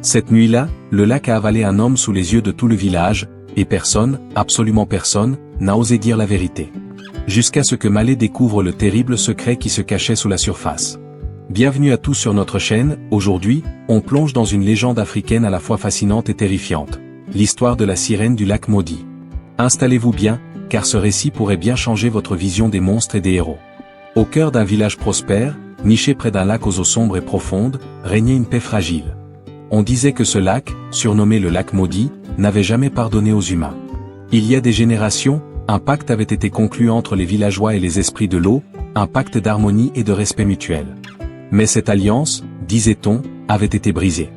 Cette nuit-là, le lac a avalé un homme sous les yeux de tout le village, et personne, absolument personne, n'a osé dire la vérité. Jusqu'à ce que Malé découvre le terrible secret qui se cachait sous la surface. Bienvenue à tous sur notre chaîne. Aujourd'hui, on plonge dans une légende africaine à la fois fascinante et terrifiante. L'histoire de la sirène du lac maudit. Installez-vous bien, car ce récit pourrait bien changer votre vision des monstres et des héros. Au cœur d'un village prospère, niché près d'un lac aux eaux sombres et profondes, régnait une paix fragile. On disait que ce lac, surnommé le lac maudit, n'avait jamais pardonné aux humains. Il y a des générations, un pacte avait été conclu entre les villageois et les esprits de l'eau, un pacte d'harmonie et de respect mutuel. Mais cette alliance, disait-on, avait été brisée.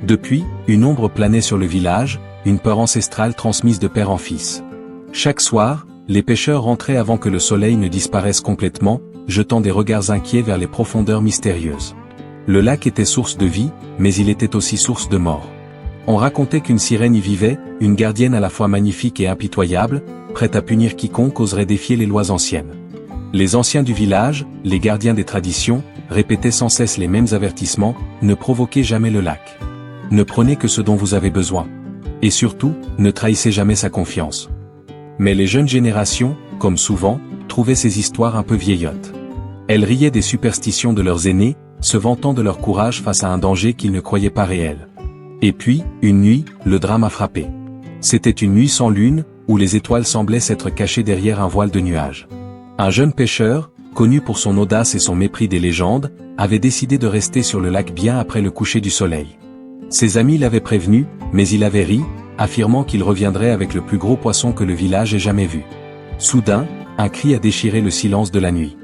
Depuis, une ombre planait sur le village, une peur ancestrale transmise de père en fils. Chaque soir, les pêcheurs rentraient avant que le soleil ne disparaisse complètement, jetant des regards inquiets vers les profondeurs mystérieuses. Le lac était source de vie, mais il était aussi source de mort. On racontait qu'une sirène y vivait, une gardienne à la fois magnifique et impitoyable, prête à punir quiconque oserait défier les lois anciennes. Les anciens du village, les gardiens des traditions, répétaient sans cesse les mêmes avertissements: ne provoquez jamais le lac. Ne prenez que ce dont vous avez besoin. Et surtout, ne trahissez jamais sa confiance. Mais les jeunes générations, comme souvent, trouvaient ces histoires un peu vieillottes. Elles riaient des superstitions de leurs aînés, se vantant de leur courage face à un danger qu'ils ne croyaient pas réel. Et puis, une nuit, le drame a frappé. C'était une nuit sans lune, où les étoiles semblaient s'être cachées derrière un voile de nuages. Un jeune pêcheur, connu pour son audace et son mépris des légendes, avait décidé de rester sur le lac bien après le coucher du soleil. Ses amis l'avaient prévenu, mais il avait ri, affirmant qu'il reviendrait avec le plus gros poisson que le village ait jamais vu. Soudain, un cri a déchiré le silence de la nuit.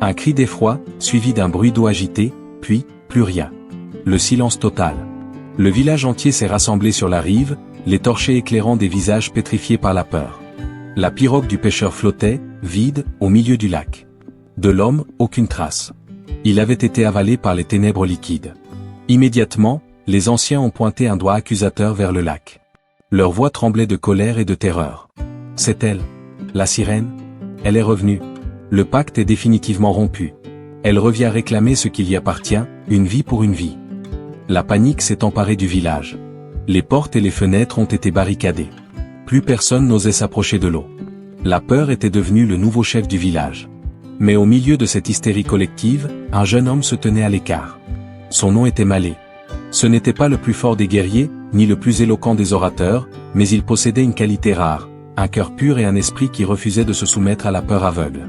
Un cri d'effroi, suivi d'un bruit d'eau agitée, puis, plus rien. Le silence total. Le village entier s'est rassemblé sur la rive, les torchers éclairant des visages pétrifiés par la peur. La pirogue du pêcheur flottait, vide, au milieu du lac. De l'homme, aucune trace. Il avait été avalé par les ténèbres liquides. Immédiatement, les anciens ont pointé un doigt accusateur vers le lac. Leur voix tremblait de colère et de terreur. C'est elle. La sirène. Elle est revenue. Le pacte est définitivement rompu. Elle revient réclamer ce qui lui appartient, une vie pour une vie. La panique s'est emparée du village. Les portes et les fenêtres ont été barricadées. Plus personne n'osait s'approcher de l'eau. La peur était devenue le nouveau chef du village. Mais au milieu de cette hystérie collective, un jeune homme se tenait à l'écart. Son nom était Malé. Ce n'était pas le plus fort des guerriers, ni le plus éloquent des orateurs, mais il possédait une qualité rare, un cœur pur et un esprit qui refusait de se soumettre à la peur aveugle.